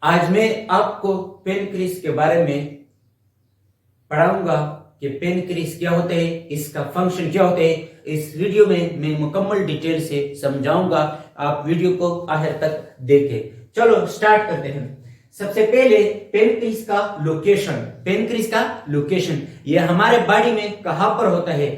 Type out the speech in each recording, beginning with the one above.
आज मैं आपको पेनक्रिस के बारे में पढ़ाऊंगा कि पेनक्रिस क्या होते हैं, इसका फंक्शन क्या होते हैं। इस वीडियो में मैं मुकम्मल डिटेल से समझाऊंगा। आप वीडियो को आखिर तक देखें। चलो स्टार्ट करते हैं। सबसे पहले पेनक्रिस का लोकेशन। पेनक्रिस का लोकेशन ये हमारे बॉडी में कहां पर होता है।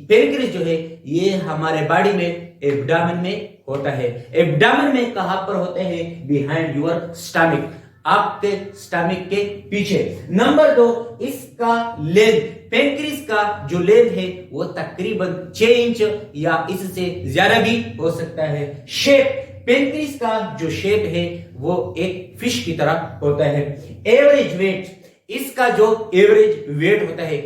पेनक्रिस जो है ये हमारे बॉडी में एब्डामेन में होता है। एब्डामेन में कहां पर होते हैं? बिहाइंड योर स्टमक, आपके स्टमक के पीछे। नंबर 2, इसका लेंथ। पेनक्रिस का जो लेंथ है वो तकरीबन 6 इंच या इससे ज्यादा भी हो सकता है। शेप, पेनक्रिस का जो शेप है वो एक फिश की तरह होता है। एवरेज वेट, इसका जो एवरेज वेट होता है,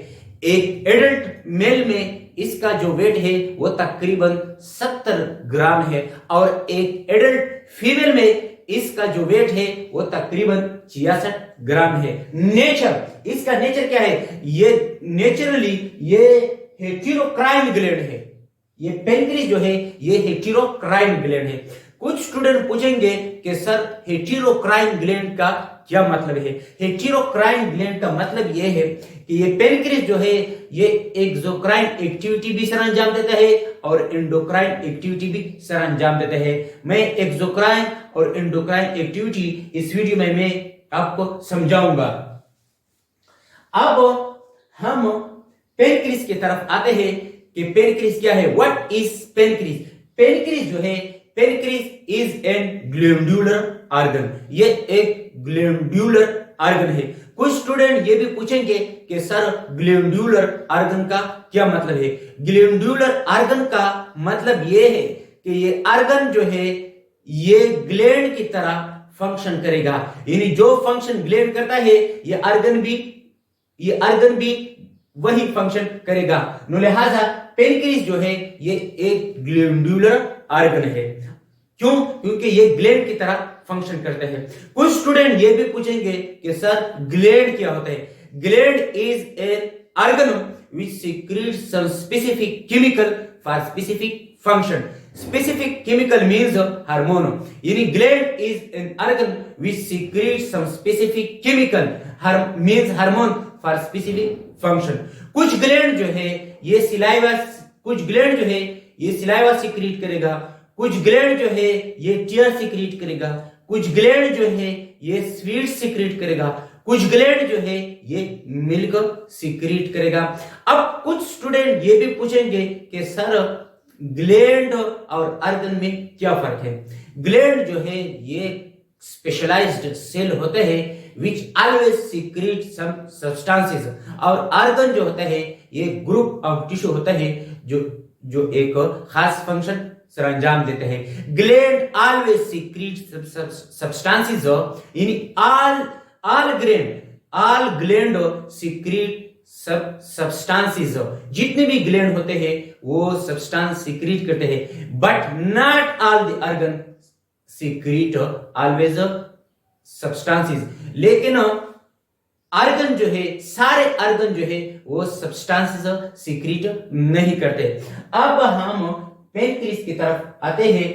एक एडल्ट मेल में इसका जो वेट है वो तकरीबन 70 ग्राम है और एक एडल्ट फीमेल में इसका जो वेट है वो तकरीबन 66 ग्राम है। नेचर, इसका नेचर क्या है? ये नेचुरली ये हेटेरोक्राइन ग्लैंड है। ये पेनक्रिस जो है ये हेटेरोक्राइन ग्लैंड है। कुछ स्टूडेंट पूछेंगे कि सर हेटेरोक्राइन ग्लैंड का क्या मतलब है? हेटेरोक्राइन ग्लैंड का मतलब यह है कि ये पेनक्रिस जो है ये एक्सोक्राइन एक्टिविटी भी सरंजाम देता है और एंडोक्राइन एक्टिविटी भी सरंजाम देता है। मैं एक्सोक्राइन और एंडोक्राइन एक्टिविटी इस वीडियो में मैं आपको समझाऊंगा। अब हम पेनक्रिस की तरफ आते हैं कि पेनक्रिस क्या है। What is पेनक्रिस? पेनक्रिस जो है, पेनक्रिस इज एन ग्लैंडुलर ऑर्गन। ये एक ग्लैंडुलर ऑर्गन है। कुछ स्टूडेंट ये भी पूछेंगे कि सर ग्लैंडुलर ऑर्गन का क्या मतलब है? ग्लैंडुलर ऑर्गन का मतलब ये है कि ये ऑर्गन जो है ये ग्लैंड की तरह फंक्शन करेगा। यानी जो फंक्शन ग्लैंड करता है ये ऑर्गन भी वही फंक्शन करेगा। लिहाजा पेनक्रिस जो है ये एक ग्लैंडुलर ऑर्गन है। क्यों? क्योंकि ये ग्लैंड की तरह फंक्शन करते हैं। कुछ स्टूडेंट ये भी पूछेंगे कि सर ग्लैंड क्या होता है? Gland is an organ which secretes some specific chemical for specific function. Specific chemical means hormone. यानी gland is an organ which secretes some specific chemical means hormone for specific function. कुछ gland जो है ये saliva secret करेगा, कुछ gland जो है ये टीयर सीक्रेट करेगा, कुछ ग्लैंड जो है ये स्वीट सीक्रेट करेगा, कुछ ग्लैंड जो है ये मिल्क सीक्रेट करेगा। अब कुछ स्टूडेंट ये भी पूछेंगे कि सर ग्लैंड और ऑर्गन में क्या फर्क है? ग्लैंड जो है ये स्पेशलाइज्ड सेल होते हैं which always secrete some substances और ऑर्गन जो होता है ये ग्रुप ऑफ टिश्यू होता है जो एक खास फंक्शन सरंजाम देते हैं। ग्लैंड ऑलवेज सीक्रेट सब्सटेंसेस, यानी ऑल ग्लैंड सीक्रेट सब सब्सटेंसेस। जितने भी ग्लैंड होते हैं वो सब्सटेंस सीक्रेट करते हैं, but not all the organ secret always substances. लेकिन ऑर्गन जो है, सारे ऑर्गन जो है वो सब्सटेंसेस सीक्रेट नहीं करते। अब हम पेनक्रिस की तरफ आते हैं।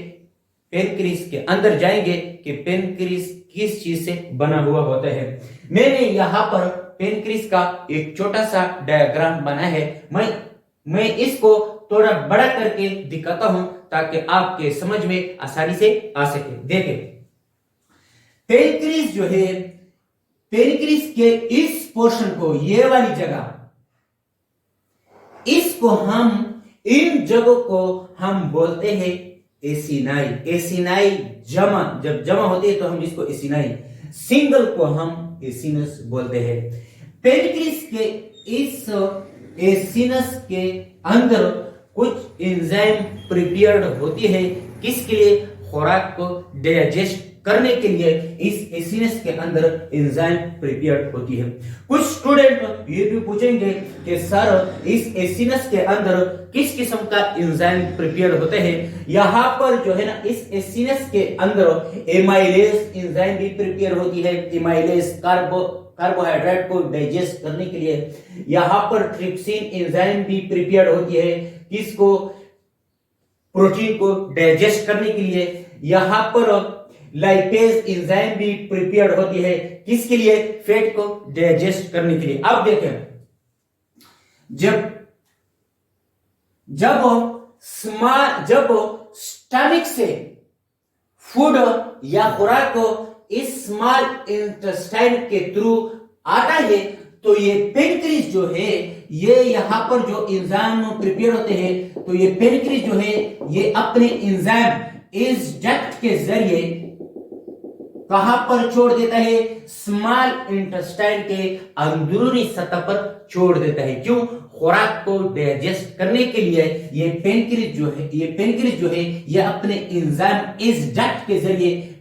पेनक्रिस के अंदर जाएंगे कि पेनक्रिस किस चीज से बना हुआ होता है। मैंने यहां पर पेनक्रिस का एक छोटा सा डायग्राम बना है। मैं इसको थोड़ा बड़ा करके दिखाता हूं ताकि आपके समझ में आसानी से आ सके। देखें, पेनक्रिस जो है, पेनक्रिस के इस पोर्शन को, ये वाली जगह, इसको हम, इन जगहों को हम बोलते हैं एसिनाई। एसिनाई जब जमा होती है तो हम इसको एसिनाई, सिंगल को हम एसिनस बोलते हैं। पेनक्रिस के इस एसिनस के अंदर कुछ एंजाइम प्रिपेयर्ड होती है। किसके लिए? खुराक को डाइजेस्ट करने के लिए इस एसिनस के अंदर एंजाइम प्रिपेयर्ड होती है। कुछ स्टूडेंट ये भी पूछेंगे कि सर इस एसिनस के अंदर किस किस्म का एंजाइम प्रिपेयर्ड होते हैं। यहाँ पर जो है ना, इस एसिनस के अंदर एमाइलेज एंजाइम भी प्रिपेयर होती है। एमाइलेज कार्बोहाइड्रेट को डाइजेस्ट करने के लिए। यहाँ पर ट्रिप्सिन एंजाइम भी प्रिपेयर होती है, किसको? प्रोटीन को डाइजेस्ट करने के लिए। यहाँ पर लाइपेज एंजाइम भी प्रिपेयर होती है, किसके लिए? फैट को डाइजेस्ट करने के लिए। अब देखें, जब स्टमक से फूड या खुराक को इस स्मॉल इंटेस्टाइन के थ्रू आता है, तो ये पेनक्रियास जो है, ये यहाँ पर जो एंजाइम प्रिपेयर होते हैं, तो ये पेनक्रियास जो है ये अपने एंजाइम इस डक्ट के जरिए कहां पर छोड़ देता है? स्मॉल इंटेस्टाइन के अंदरूनी सतह पर छोड़ देता है। क्यों? खुराक को डाइजेस्ट करने के लिए ये पेनक्रियास जो है ये अपने एंजाइम इस डक्ट के जरिए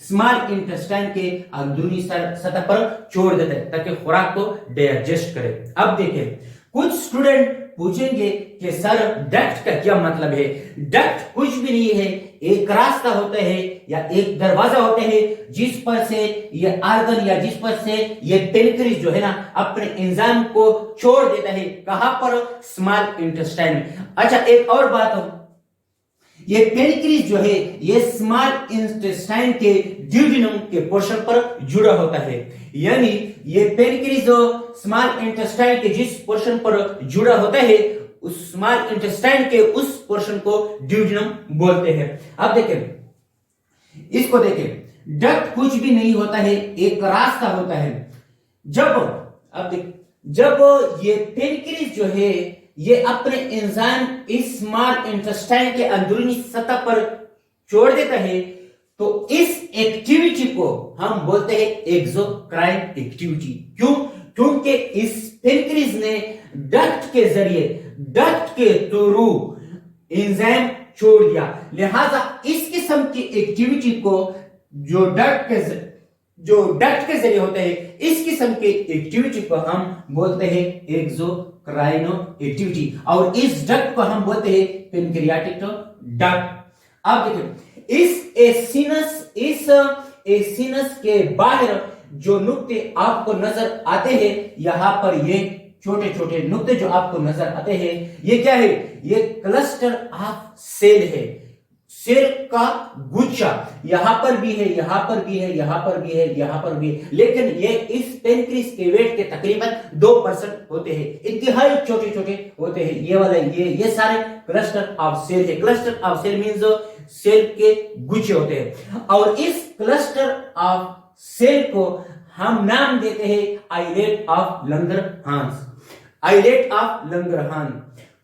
स्मॉल इंटेस्टाइन के अंदरूनी सतह पर छोड़ देता है ताकि खुराक को डाइजेस्ट करे। अब देखें, कुछ स्टूडेंट पूछेंगे कि सर डक्ट का क्या मतलब है? डक्ट कुछ भी नहीं है, एक रास्ता होता है या एक दरवाजा होता है जिस पर से ये आर्गन या जिस पर से ये पेनक्रियास जो है ना अपने एंजाइम को छोड़ देता है। कहां पर? स्मॉल इंटेस्टाइन में। अच्छा, एक और बात हो, ये पेनक्रियास जो है ये स्मॉल इंटेस्टाइन के ड्यूडेनम के पोर्शन पर जुड़ा होता है, यानी ये पेनक्रियास जो स्मॉल इंटेस्टाइन के जिस पोर्शन पर जुड़ा होता है उस स्मॉल इंटेस्टाइन के उस पोर्शन को ड्यूडेनम बोलते हैं। अब देखें, इसको देखें, डक्ट कुछ भी नहीं होता है, एक रास्ता होता है। जब ये पेनक्रियास जो है ये अपने एंजाइम इस स्मॉल इंटेस्टाइन के अंदरूनी सतह पर छोड़ देता है, तो इस एक्टिविटी को हम बोलते हैं एक्सोक्राइन एक्टिविटी। क्यों? क्योंकि इस पेनक्रियास ने डक्ट के जरिए, डक्ट के थ्रू एंजाइम छोड़ दिया, लिहाजा इस किस्म की एक्टिविटी को जो डक्ट के जरिए होता है, इस किस्म की एक्टिविटी को हम बोलते हैं एक्सोक्राइनो एक्टिविटी, और इस डक्ट को हम बोलते हैं पेनक्रियाटिक डक्ट। अब देखिए, इस एसिनस के बाहर जो नुक्ते आपको नजर आते हैं, यहां पर ये छोटे छोटे नुक्ते जो आपको नजर आते हैं, ये क्या है? ये क्लस्टर ऑफ सेल है, सेल का गुच्छा। यहां पर भी है, यहां पर भी है, यहां पर भी है, यहां पर भी है, लेकिन ये इस पेनक्रियास के वेट के तकरीबन 2% होते हैं, इंतहाई छोटे छोटे होते हैं। ये वाले ये सारे क्लस्टर ऑफ सेल है। Cluster of cell means cell के गुच्छे होते हैं, और इस क्लस्टर ऑफ सेल को हम नाम देते हैं islet of Langerhans. Islet of Langerhans.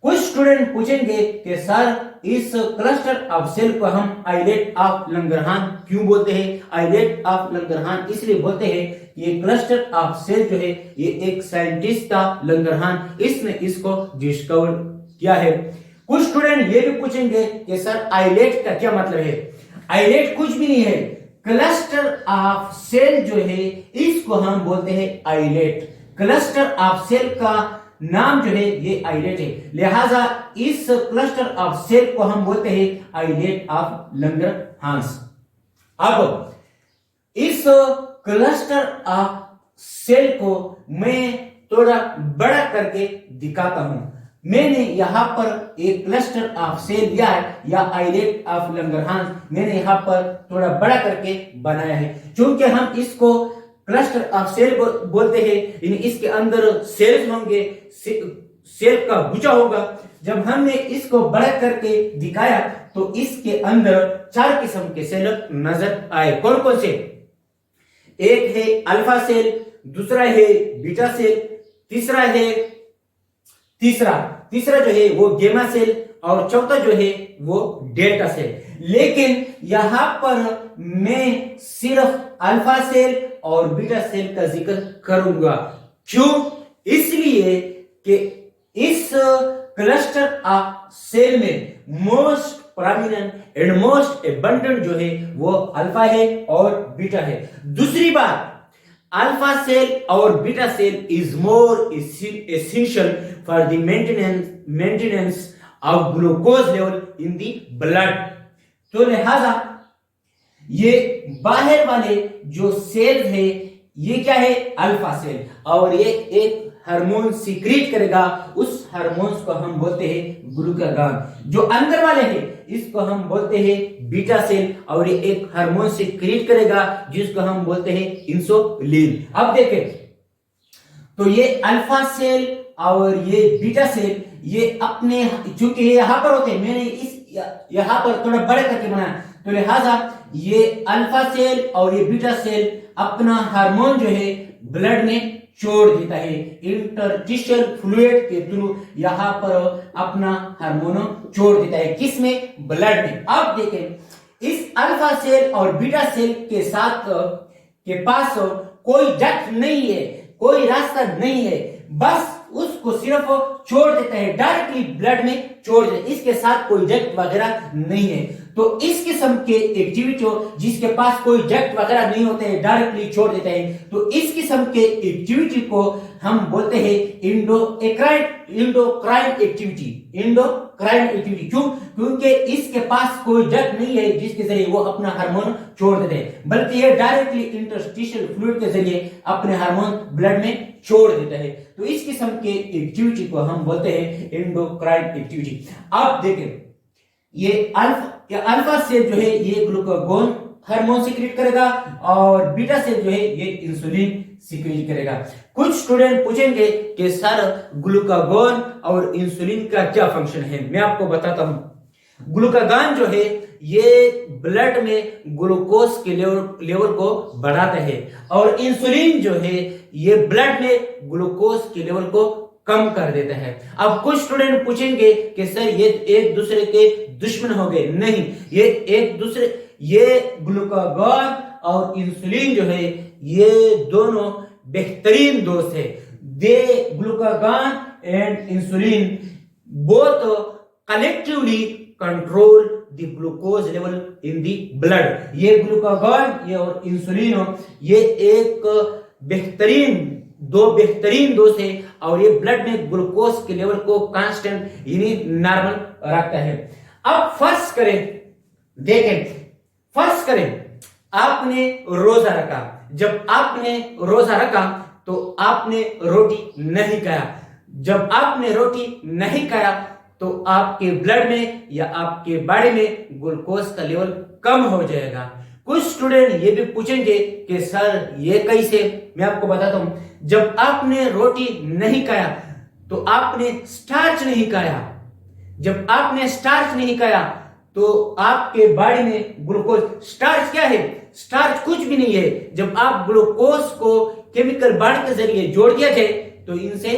कुछ स्टूडेंट पूछेंगे कि सर इस क्लस्टर ऑफ सेल को हम आइलेट ऑफ लंगरहांस क्यों बोलते हैं? आइलेट ऑफ लंगरहांस इसलिए बोलते हैं, ये क्लस्टर ऑफ सेल जो है ये एक साइंटिस्ट था लंगरहांस, इसने इसको डिस्कवर किया है। कुछ स्टूडेंट ये भी पूछेंगे कि सर आइलेट का क्या मतलब है? आइलेट कुछ भी नहीं है, क्लस्टर ऑफ सेल जो है इसको हम बोलते हैं आइलेट। क्लस्टर ऑफ सेल का नाम जो है ये आइलेट है, लिहाजा इस क्लस्टर ऑफ सेल को हम बोलते हैं आइलेट ऑफ लंगरहांस। अब इस क्लस्टर ऑफ सेल को मैं थोड़ा बड़ा करके दिखाता हूं। मैंने यहां पर एक क्लस्टर ऑफ सेल लिया है या आइलेट ऑफ लंगरहांस, मैंने यहां पर थोड़ा बड़ा करके बनाया है, क्योंकि हम इसको क्लस्टर ऑफ सेल बोलते हैं, यानी इसके अंदर सेल्स होंगे, सेल का गुच्छा होगा। जब हमने इसको बड़ा करके दिखाया तो इसके अंदर 4 किस्म के सेल नजर आए। कौन कौन से? एक है अल्फा सेल, दूसरा है बीटा सेल, तीसरा जो है वो गेमा सेल, और चौथा जो है वो डेल्टा सेल। लेकिन यहां पर मैं सिर्फ अल्फा सेल और बीटा सेल का जिक्र करूंगा। क्यों? इसलिए कि इस क्लस्टर ऑफ सेल में most prominent and most abundant जो है वो अल्फा है और बीटा है। दूसरी बात, अल्फा सेल और beta cell is more essential for the maintenance of glucose level in the blood. तो लिहाजा ये बाहर वाले जो सेल है ये क्या है? अल्फा सेल, और ये एक हार्मोन सीक्रेट करेगा, उस हार्मोन्स को हम बोलते हैं ग्लूकागॉन। जो अंदर वाले हैं इसको हम बोलते हैं बीटा सेल, और ये एक हार्मोन से क्रिएट करेगा जिसको हम बोलते हैं इंसुलिन। अब देखें तो ये अल्फा सेल और ये बीटा सेल, ये अपने, चूंकि ये यहां पर होते हैं, मैंने इस यहां पर थोड़ा बड़े करके बनाया, तो लिहाजा ये अल्फा सेल और ये बीटा सेल अपना हार्मोन जो है ब्लड में छोड़ देता है, इंटरस्टिशियल फ्लूइड के थ्रू यहां पर अपना हार्मोन छोड़ देता है। किसमें? ब्लड में। अब देखें इस अल्फा सेल और बीटा सेल के साथ के पास कोई डक्ट नहीं है, कोई रास्ता नहीं है, बस उसको सिर्फ छोड़ देता है, डायरेक्टली ब्लड में छोड़ देता है, इसके साथ कोई डक्ट वगैरह नहीं है। तो इस किस्म के एक्टिविटी हो जिसके पास कोई डक्ट वगैरह नहीं होते हैं, डायरेक्टली छोड़ देते हैं, तो इस किस्म के एक्टिविटी को हम बोलते हैं इंडोक्राइन एक्टिविटी। क्यों? क्योंकि इसके पास कोई डक्ट नहीं है जिसके जरिए वो अपना हार्मोन छोड़ देते हैं, बल्कि ये डायरेक्टली इंटरस्टिशियल फ्लूइड के जरिए अपने हार्मोन ब्लड में छोड़ देता है। तो इस किस्म के एक्टिविटी को हम बोलते हैं इंडोक्राइन एक्टिविटी। अब देखें ये अल्फा सेल जो है ये ग्लूकागॉन हार्मोन सीक्रेट करेगा और बीटा सेल जो है ये इंसुलिन सीक्रेट करेगा। कुछ स्टूडेंट पूछेंगे कि सर ग्लूकागॉन और इंसुलिन का क्या फंक्शन है? मैं आपको बताता हूं। ग्लूकागॉन जो है ये ब्लड में ग्लूकोज के लेवल को बढ़ाता है, और इंसुलिन जो है ये ब्लड में ग्लूकोज के लेवल को कम कर देता है। अब कुछ स्टूडेंट पूछेंगे कि सर ये एक दूसरे के दुश्मन हो गए। नहीं, ये ग्लूकागॉन और इंसुलिन जो है ये दोनों बेहतरीन दोस्त है। Glucagon and insulin both collectively control the glucose level in the blood. ये ग्लूकागॉन और इंसुलिन ये एक दो बेहतरीन दोस्त है, और ये ब्लड में ग्लूकोज के लेवल को कांस्टेंट यानी नॉर्मल रखता है। अब फर्ज करें आपने रोजा रखा। जब आपने रोजा रखा तो आपने रोटी नहीं खाया। जब आपने रोटी नहीं खाया तो आपके ब्लड में या आपके बॉडी में ग्लूकोज का लेवल कम हो जाएगा। कुछ स्टूडेंट ये भी पूछेंगे कि सर ये कैसे? मैं आपको बताता हूं। जब आपने रोटी नहीं खाया तो आपने स्टार्च नहीं खाया। जब आपने स्टार्च नहीं खाया तो आपके बॉडी में ग्लूकोज, स्टार्च क्या है? स्टार्च कुछ भी नहीं है। जब आप ग्लूकोज को केमिकल बॉन्ड के जरिए जोड़ दिया जाए तो इनसे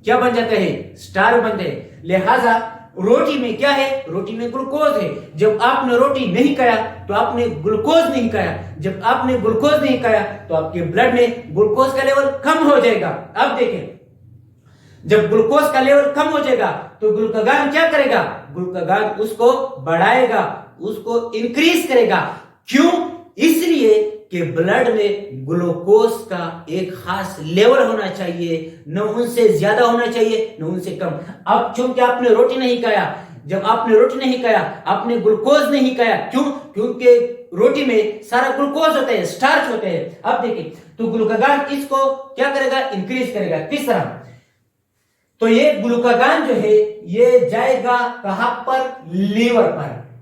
क्या बन जाता है? स्टार बनते हैं। लिहाजा रोटी में क्या है? रोटी में ग्लूकोज है। जब आपने रोटी नहीं खाया तो आपने ग्लूकोज नहीं खाया। जब आपने ग्लूकोज नहीं खाया तो आपके ब्लड में ग्लूकोज का लेवल कम हो जाएगा। अब देखें, जब ग्लूकोज का लेवल कम हो जाएगा तो ग्लूकागॉन क्या करेगा? ग्लूकागॉन उसको बढ़ाएगा, उसको इंक्रीज करेगा। क्यों? इसलिए कि ब्लड में ग्लूकोज का एक खास लेवल होना चाहिए, न उनसे ज्यादा होना चाहिए न उनसे कम। अब चूंकि आपने रोटी नहीं खाया, जब आपने रोटी नहीं खाया आपने ग्लूकोज नहीं खाया। क्यों? क्योंकि रोटी में सारा ग्लूकोज होता है, स्टार्च होते हैं। अब देखिए तो ग्लूकागॉन इसको क्या करेगा? इंक्रीज करेगा। किस तरह? तो ये ग्लूकागॉन जो है ये जाएगा कहां पर?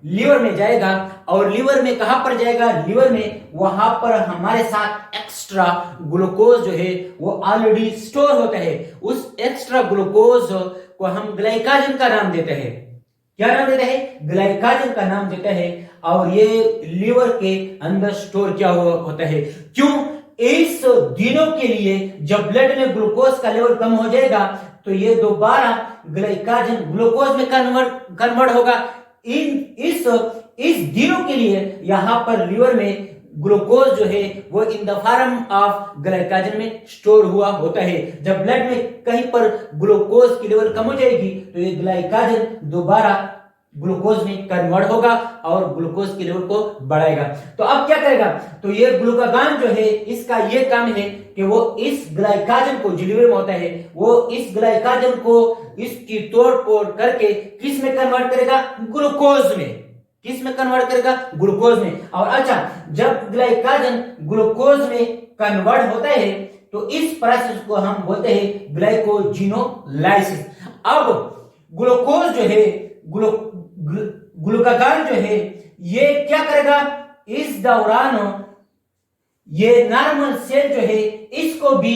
लीवर में जाएगा। और लीवर में कहां पर जाएगा? लीवर में वहां पर हमारे साथ एक्स्ट्रा ग्लूकोज जो है वो ऑलरेडी स्टोर होता है। उस एक्स्ट्रा ग्लूकोज को हम ग्लाइकोजन का नाम देते हैं। क्या नाम देते हैं? ग्लाइकोजन का नाम देते हैं। और ये लीवर के अंदर स्टोर क्या होता है? क्यों? इस दिनों के लिए जब ब्लड में ग्लूकोज का लेवल कम हो जाएगा तो ये दोबारा ग्लाइकोजन ग्लूकोज में कन्वर्ट होगा। इस दिनों के लिए यहां पर लीवर में ग्लूकोज जो है वो in the form of glycogen में स्टोर हुआ होता है। जब ब्लड में कहीं पर ग्लूकोज की लेवल कम हो जाएगी तो ये ग्लाइकोजन दोबारा ग्लूकोज में कन्वर्ट होगा और ग्लूकोज के लेवल को बढ़ाएगा। तो अब क्या करेगा? तो ये ग्लूकागॉन जो है इसका ये काम है कि वो इस ग्लाइकोजन को जो लीवर में होता है वो इस ग्लाइकोजन को इसकी तोड़ फोड़ करके किस में कन्वर्ट करेगा? ग्लूकोज में। किस में कन्वर्ट करेगा? ग्लूकोज में। और अच्छा, जब ग्लाइकोजन ग्लूकोज में कन्वर्ट होता है तो इस प्रोसेस को हम बोलते हैं ग्लाइकोजिनोलाइसिस। अब ग्लूकोज जो है ग्लूकागॉन जो है ये क्या करेगा, इस दौरान ये नॉर्मल सेल जो है इसको भी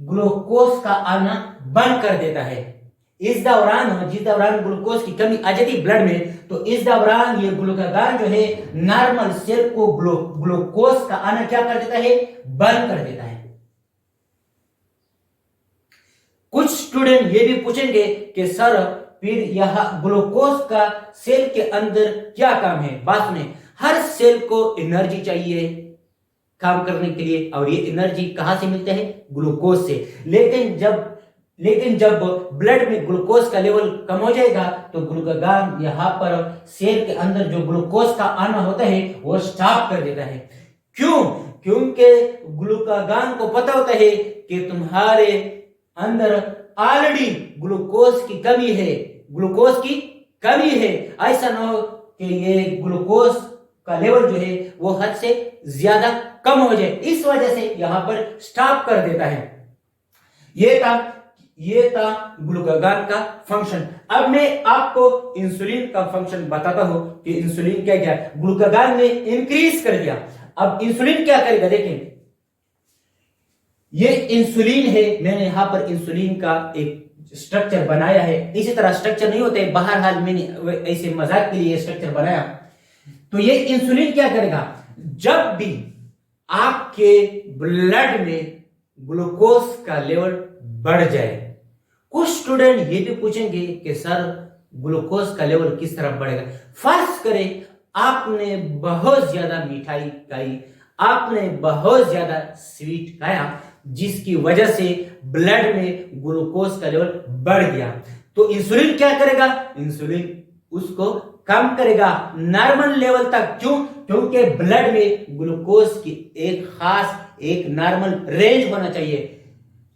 ग्लूकोज का आना बंद कर देता है। इस दौरान जिस दौरान ग्लूकोज की कमी आ जाती है ब्लड में, तो इस दौरान ये ग्लूकागॉन जो है नॉर्मल सेल को ग्लूकोज का आना क्या कर देता है, बंद कर देता है। कुछ स्टूडेंट ये भी पूछेंगे कि सर फिर यह ग्लूकोज का सेल के अंदर क्या काम है। बात सुने, हर सेल को एनर्जी चाहिए काम करने के लिए, और ये एनर्जी कहां से मिलता है, ग्लूकोज से। लेकिन जब ब्लड में ग्लूकोज का लेवल कम हो जाएगा तो ग्लूकागॉन यहाँ पर सेल के अंदर जो ग्लूकोज का आना होता है वो स्टॉप कर देता है। क्यों? क्योंकि ग्लूकागॉन को पता होता है कि तुम्हारे अंदर ऑलरेडी ग्लूकोज की कमी है, ऐसा ना हो कि ये ग्लूकोज का लेवल जो है वो हद से ज्यादा कम हो जाए, इस वजह से यहां पर स्टॉप कर देता है। ये था ग्लूकागॉन का फंक्शन। अब मैं आपको इंसुलिन का फंक्शन बताता हूं कि इंसुलिन क्या क्या ग्लूकागॉन ने इंक्रीज कर दिया। अब इंसुलिन क्या करेगा, देखें ये इंसुलिन है, मैंने यहां पर इंसुलिन का एक स्ट्रक्चर बनाया है। इसी तरह स्ट्रक्चर नहीं होते, बहरहाल मैंने ऐसे मजाक के लिए स्ट्रक्चर बनाया। तो ये इंसुलिन क्या करेगा, जब भी आपके ब्लड में ग्लूकोज का लेवल बढ़ जाए, कुछ स्टूडेंट ये भी पूछेंगे कि सर ग्लूकोज का लेवल किस तरह बढ़ेगा। फर्ज करें आपने बहुत ज्यादा मिठाई खाई, आपने बहुत ज्यादा स्वीट खाया, जिसकी वजह से ब्लड में ग्लूकोज का लेवल बढ़ गया, तो इंसुलिन क्या करेगा, इंसुलिन उसको कम करेगा नॉर्मल लेवल तक। क्यों? क्योंकि ब्लड में ग्लूकोज की एक नॉर्मल रेंज होना चाहिए।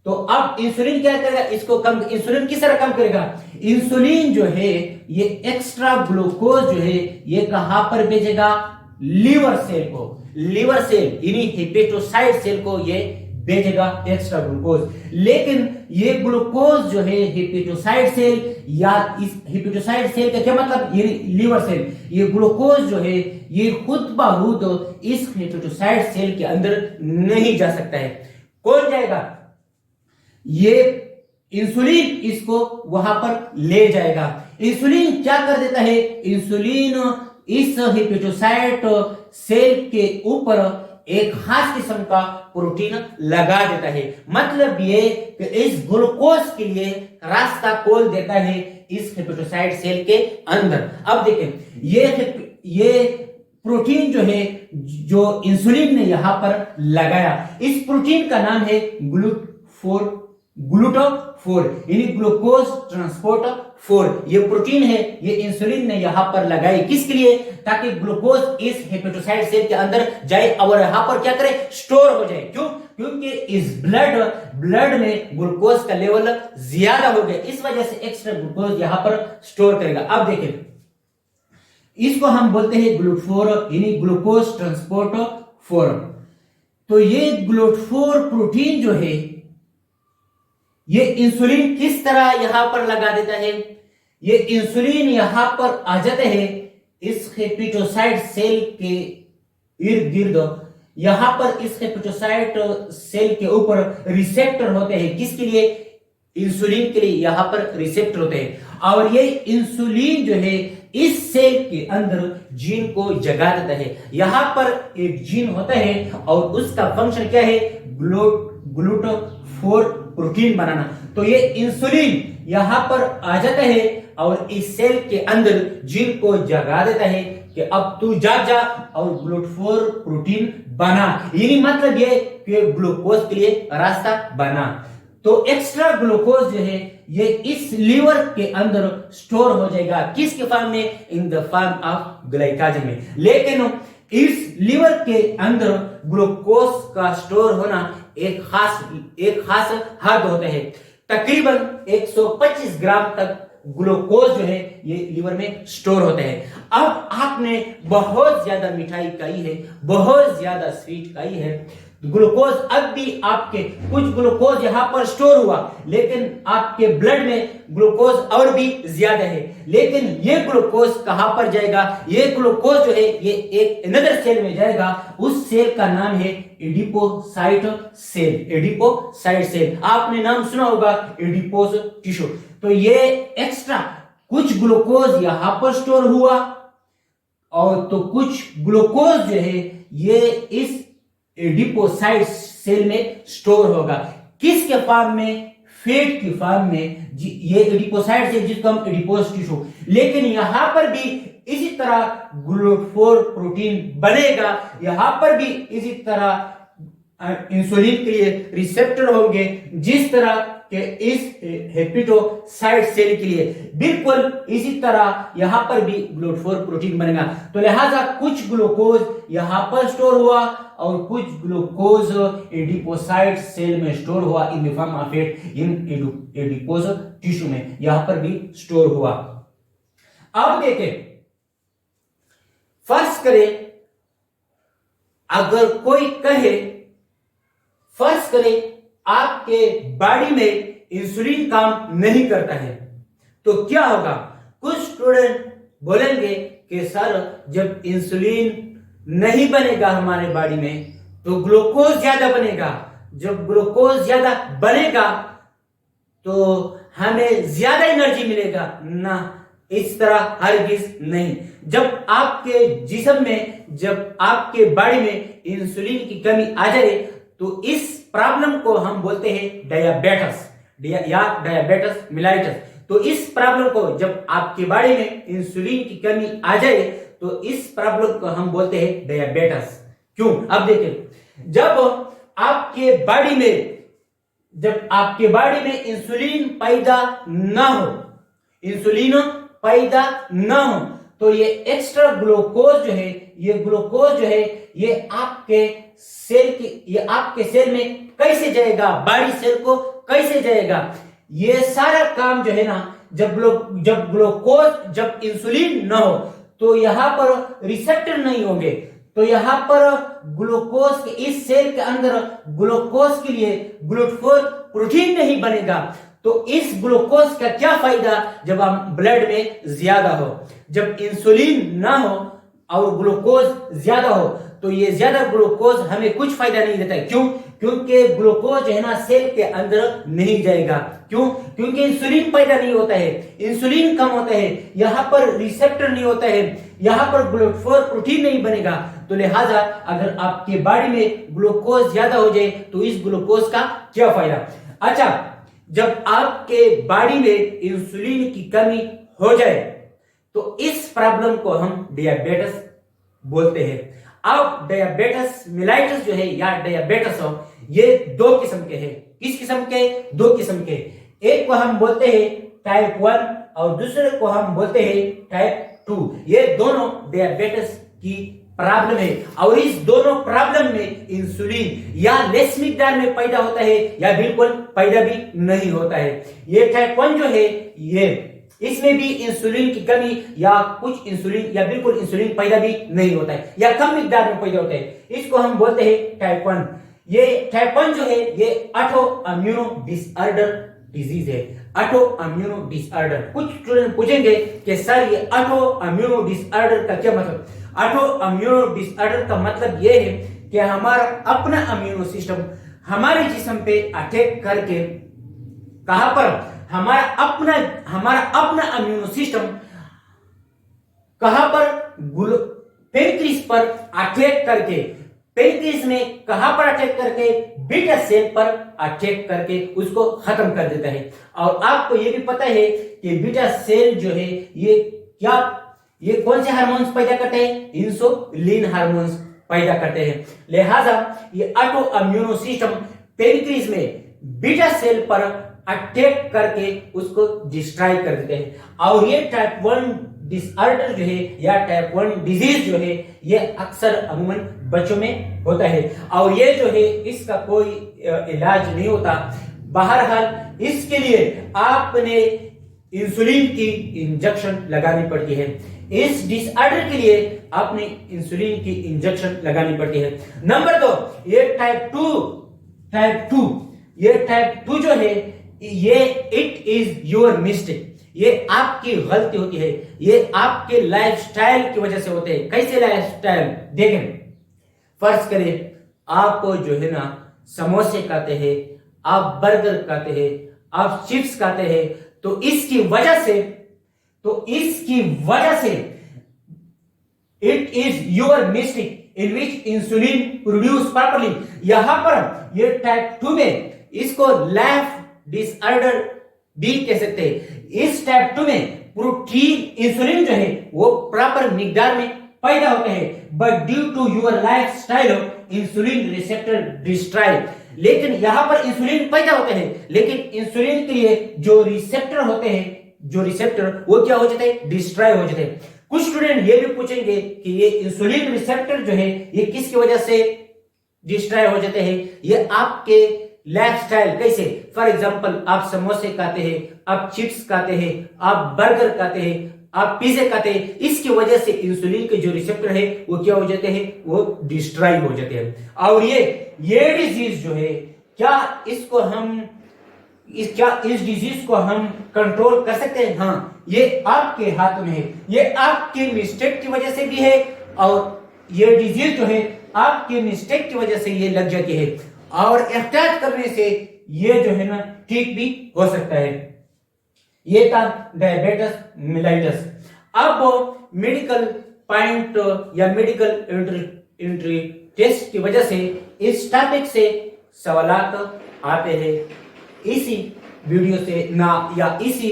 तो अब इंसुलिन क्या करेगा, इसको कम, इंसुलिन किस तरह कम करेगा, इंसुलिन जो है ये एक्स्ट्रा ग्लूकोज जो है ये कहां पर भेजेगा, लीवर सेल को, लीवर सेल यानी हेपेटोसाइट सेल को ये भेजेगा एक्स्ट्रा ग्लूकोज। लेकिन ये ग्लूकोज जो है हेपेटोसाइट सेल, या इस हेपेटोसाइट सेल का क्या मतलब, ये लीवर सेल, ये ग्लूकोज जो है ये खुद ब खुद इस हेपेटोसाइट सेल के अंदर नहीं जा सकता है। कौन जाएगा, ये इंसुलिन इसको वहां पर ले जाएगा। इंसुलिन क्या कर देता है, इंसुलिन इस हेपेटोसाइट सेल के ऊपर एक खास किस्म का प्रोटीन लगा देता है। मतलब ये कि इस ग्लूकोज के लिए रास्ता खोल देता है इस हेपेटोसाइट सेल के अंदर। अब देखें ये प्रोटीन जो है जो इंसुलिन ने यहां पर लगाया, इस प्रोटीन का नाम है ग्लूटोफोर यानी ग्लूकोज ट्रांसपोर्टर 4। ये प्रोटीन है, ये इंसुलिन ने यहां पर लगाई, किसके लिए, ताकि ग्लूकोज इस हेपेटोसाइट सेल के अंदर जाए और यहां पर क्या करे, स्टोर हो जाए। क्यों? क्योंकि इस ब्लड में ग्लूकोज का लेवल ज्यादा हो गया, इस वजह से एक्स्ट्रा ग्लूकोज यहां पर स्टोर करेगा। अब देखें, इसको हम बोलते हैं ग्लूटोफोर यानी ग्लूकोज ट्रांसपोर्टर 4। तो ये ग्लूटोफोर प्रोटीन जो है ये इंसुलिन किस तरह यहां पर लगा देता है, ये इंसुलिन यहां पर आ जाते हैं इस हेपेटोसाइट सेल के इर्द गिर्द। यहां पर इस हेपेटोसाइट सेल के ऊपर रिसेप्टर होते हैं, किसके लिए, इंसुलिन के लिए यहां पर रिसेप्टर होते हैं। और ये इंसुलिन जो है इस सेल के अंदर जीन को जगा देता है। यहां पर एक जीन होता है और उसका फंक्शन क्या है, ग्लूटोफोर प्रोटीन बनाना। तो ये इंसुलिन यहां पर आ जाता है और इस सेल के अंदर जीन को जगा देता है कि अब तू जा और ग्लूटोफोर प्रोटीन बना, यानी मतलब ये कि ग्लूकोज के लिए रास्ता बना। तो एक्स्ट्रा ग्लूकोज जो है ये इस लीवर के अंदर स्टोर हो जाएगा, किसके फॉर्म में, in the form of glycogen में। लेकिन इस लीवर के अंदर ग्लूकोज का स्टोर होना एक खास हद होता है। तकरीबन 125 ग्राम तक ग्लूकोज जो है ये लीवर में स्टोर होता है। अब आपने बहुत ज्यादा मिठाई खाई है, बहुत ज्यादा स्वीट खाई है, ग्लूकोज अब भी आपके कुछ ग्लूकोज यहां पर स्टोर हुआ, लेकिन आपके ब्लड में ग्लूकोज और भी ज्यादा है, लेकिन ये ग्लूकोज कहां पर जाएगा? ये ग्लूकोज जो है ये एक अनदर सेल में जाएगा। उस सेल का नाम है एडिपोसाइट सेल। एडिपोसाइट सेल आपने नाम सुना होगा, एडिपोस टिश्यू। तो ये एक्स्ट्रा कुछ ग्लूकोज यहां पर स्टोर हुआ और तो कुछ ग्लूकोज जो है ये इस एडिपोसाइट सेल में स्टोर होगा। किसके फॉर्म में? फैट की फॉर्म में। ये एडिपोसाइट सेल जिसको हम एडिपोस टिश्यू, लेकिन यहां पर भी इसी तरह ग्लूटाथोन प्रोटीन बनेगा, यहां पर भी इसी तरह इंसुलिन के लिए रिसेप्टर होंगे जिस तरह के इस हेपेटोसाइट सेल के लिए। बिल्कुल इसी तरह यहां पर भी ग्लूटाथोन प्रोटीन बनेगा। तो लिहाजा कुछ ग्लूकोज यहां पर स्टोर हुआ और कुछ ग्लूकोज एडिपोसाइट सेल में स्टोर हुआ in the form of fat in adipose tissue में, यहां पर भी स्टोर हुआ। अब देखें, फर्ज करें अगर कोई कहे, फर्ज करें आपके बॉडी में इंसुलिन काम नहीं करता है तो क्या होगा? कुछ स्टूडेंट बोलेंगे कि सर जब इंसुलिन नहीं बनेगा हमारे बॉडी में तो ग्लूकोज ज्यादा बनेगा, जब ग्लूकोज ज्यादा बनेगा तो हमें ज्यादा एनर्जी मिलेगा। ना, इस तरह हरगिज नहीं। जब आपके जिस्म में, जब आपके बॉडी में इंसुलिन की कमी आ जाए तो इस प्रॉब्लम को हम बोलते हैं डायबिटीज या डायबिटीज मिलाइटस। तो इस प्रॉब्लम को जब आपके बॉडी में इंसुलिन की कमी आ जाए तो इस प्रॉब्लम को हम बोलते हैं डायबिटीज। क्यों? अब देखें, जब आपके बॉडी में इंसुलिन पैदा ना हो, इंसुलिन पैदा ना हो तो ये एक्स्ट्रा ग्लूकोज जो है, ये ग्लूकोज जो है ये आपके सेल में कैसे जाएगा? बॉडी सेल को कैसे जाएगा? ये सारा काम जो है ना, जब इंसुलिन ना हो तो यहां पर रिसेप्टर नहीं होंगे, तो यहां पर ग्लूकोज के इस सेल के अंदर ग्लूकोज के लिए ग्लूटाथोन प्रोटीन नहीं बनेगा। तो इस ग्लूकोज का क्या फायदा जब हम ब्लड में ज्यादा हो? जब इंसुलिन ना हो और ग्लूकोज ज्यादा हो तो ये ज्यादा ग्लूकोज हमें कुछ फायदा नहीं देता है। क्यों? क्योंकि ग्लूकोज है ना सेल के अंदर नहीं जाएगा। क्यों? क्योंकि इंसुलिन पैदा नहीं होता है, इंसुलिन कम होता है, यहां पर रिसेप्टर नहीं होता है, यहां पर ग्लूटाथोन प्रोटीन नहीं बनेगा। तो लिहाजा अगर आपके बॉडी में ग्लूकोज ज्यादा हो जाए तो इस ग्लूकोज का क्या फायदा? अच्छा, जब आपके बॉडी में इंसुलिन की कमी हो जाए तो इस प्रॉब्लम को हम डायबिटीज बोलते हैं। अब डायबिटीज मिलाइटस जो है या डायबिटीज हो, ये दो किस्म के हैं। किस किस्म के? दो किस्म के। एक को हम बोलते हैं टाइप 1 और दूसरे को हम बोलते हैं टाइप 2। ये दोनों डायबिटीज की प्रॉब्लम है और इस दोनों प्रॉब्लम में इंसुलिन या लेस मिकदार में पैदा होता है या बिल्कुल पैदा भी नहीं होता है। ये टाइप 1 जो है ये इसमें भी इंसुलिन की कमी या कुछ इंसुलिन या बिल्कुल इंसुलिन पैदा भी नहीं होता है या कम मिकदार में पैदा होता है, इसको हम बोलते हैं टाइप 1। ये टाइप 1 जो है ये ऑटो इम्यूनो डिसऑर्डर डिजीज है। Auto immuno disorder. कुछ स्टूडेंट पूछेंगे कि सर ये ऑटो इम्यूनो डिसऑर्डर का क्या मतलब? ऑटो इम्यूनो डिसऑर्डर का मतलब ये है कि हमारा अपना इम्यूनो सिस्टम हमारे जिस्म पे अटैक करके, कहां पर? हमारा अपना इम्यूनो सिस्टम कहां पर? पेनक्रियास पर अटैक करके, पेनक्रियास में कहां पर अटैक करके? बीटा सेल पर अटैक करके उसको खत्म कर देता है। और आपको यह भी पता है कि बीटा सेल जो है ये कौन से हार्मोन्स पैदा करते हैं? इंसुलिन हार्मोन्स पैदा करते हैं। लिहाजा ये ऑटो इम्यूनो सिस्टम पेनक्रियास में बीटा सेल पर अटैक करके उसको डिस्ट्रॉय कर देते हैं। और ये टाइप 1 डिसऑर्डर जो है या टाइप 1 डिजीज जो है ये अक्सर अमूमन बच्चों में होता है और ये जो है इसका कोई इलाज नहीं होता। बहरहाल इसके लिए आपने इंसुलिन की इंजेक्शन लगानी पड़ती है। इस डिसऑर्डर के लिए आपने इंसुलिन की इंजेक्शन लगानी पड़ती है। नंबर 2, ये टाइप 2 जो है ये इट इज योर मिस्टेक, ये आपकी गलती होती है, ये आपके लाइफस्टाइल की वजह से होते हैं। कैसे लाइफस्टाइल देखें, फर्ज करें आप जो है ना समोसे खाते हैं, आप बर्गर खाते हैं, आप चिप्स खाते हैं, तो इसकी वजह से it is your mistake in which insulin produce properly. यहां पर ये टाइप 2 में इसको लाइफ डिसऑर्डर भी कह सकते हैं। इस टाइप 2 में प्रोटीन इंसुलिन जो है वो प्रॉपर मिकदार में पैदा होते हैं, but due to your life style insulin receptor destroy. लेकिन यहां पर इंसुलिन पैदा होते हैं, लेकिन इंसुलिन के लिए जो रिसेप्टर होते हैं, वो क्या हो जाते हैं, डिस्ट्रॉय हो जाते हैं। कुछ स्टूडेंट ये भी पूछेंगे कि ये इंसुलिन रिसेप्टर जो है ये किसकी वजह से डिस्ट्रॉय हो जाते हैं, ये आपके लाइफस्टाइल कैसे। फॉर एग्जांपल आप समोसे खाते हैं, आप चिप्स खाते हैं, आप बर्गर खाते हैं, आप पिज्जा खाते हैं, इसकी वजह से इंसुलिन के जो रिसेप्टर है वो क्या हो जाते हैं, वो डिस्ट्रॉय हो जाते हैं। और ये डिजीज जो है क्या इस डिजीज को हम कंट्रोल कर सकते हैं? हाँ, ये आपके हाथ में है, ये आपके मिस्टेक की वजह से भी है, और ये डिजीज जो है आपके मिस्टेक की वजह से ये लग जाती है, और एहतियात करने से ये जो है ना ठीक भी हो सकता है। ये था डायबिटीज मेलाइटस। अब मेडिकल पॉइंट या मेडिकल एंट्री टेस्ट की वजह से इस टॉपिक से सवालात आते हैं। इसी वीडियो से ना या इसी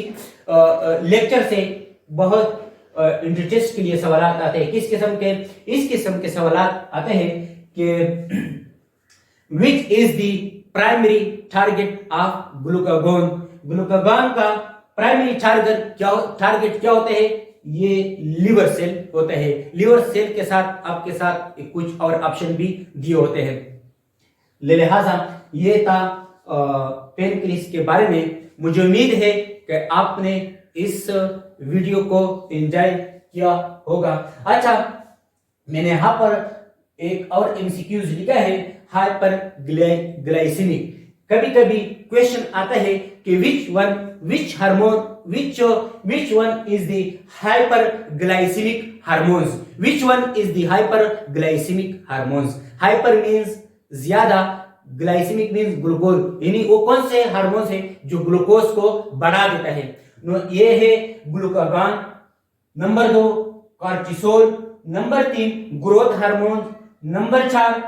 लेक्चर से बहुत एंट्री टेस्ट के लिए सवालात आते हैं। किस किस्म के? इस किस्म के सवालात आते हैं कि Which is the primary target of glucagon? Glucagon का प्राइमरी टारगेट क्या होते हैं? ये लिवर सेल होते हैं। लिवर सेल के साथ आपके साथ कुछ और ऑप्शन भी दिए होते हैं। लिहाजा ये था पेनक्रियास के बारे में। मुझे उम्मीद है कि आपने इस वीडियो को एंजॉय किया होगा। अच्छा, मैंने यहाँ पर एक और एमसीक्यूज लिखा है, हाइपर ग्लाइसेमिक। कभी कभी क्वेश्चन आता है कि which one is the hyper glycemic hormones, which one is the hyper glycemic hormones. Hyper means ज्यादा, ग्लाइसेमिक मीन्स ग्लूकोज, यानी वो कौन से हार्मोन्स है जो ग्लूकोज को बढ़ा देता है। ये है glucagon, number 2 cortisol, number 3 growth hormone, number 4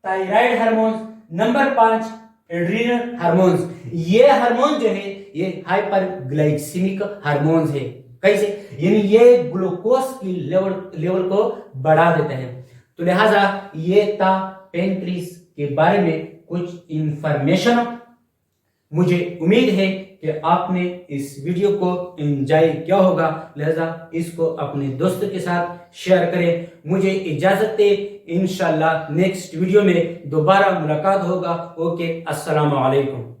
thyroid hormones, number 5 adrenal hormones. ये हार्मोन जो है ये हाइपर ग्लाइसेमिक हार्मोन्स है। कैसे? यानी ये ग्लूकोज की लेवल को बढ़ा देते हैं। तो लिहाजा ये था पेनक्रियास के बारे में कुछ इंफॉर्मेशन। मुझे उम्मीद है कि आपने इस वीडियो को एंजॉय किया होगा, लिहाजा इसको अपने दोस्तों के साथ शेयर करें। मुझे इजाजत दे, इंशाल्लाह नेक्स्ट वीडियो में दोबारा मुलाकात होगा। ओके, अस्सलाम वालेकुम।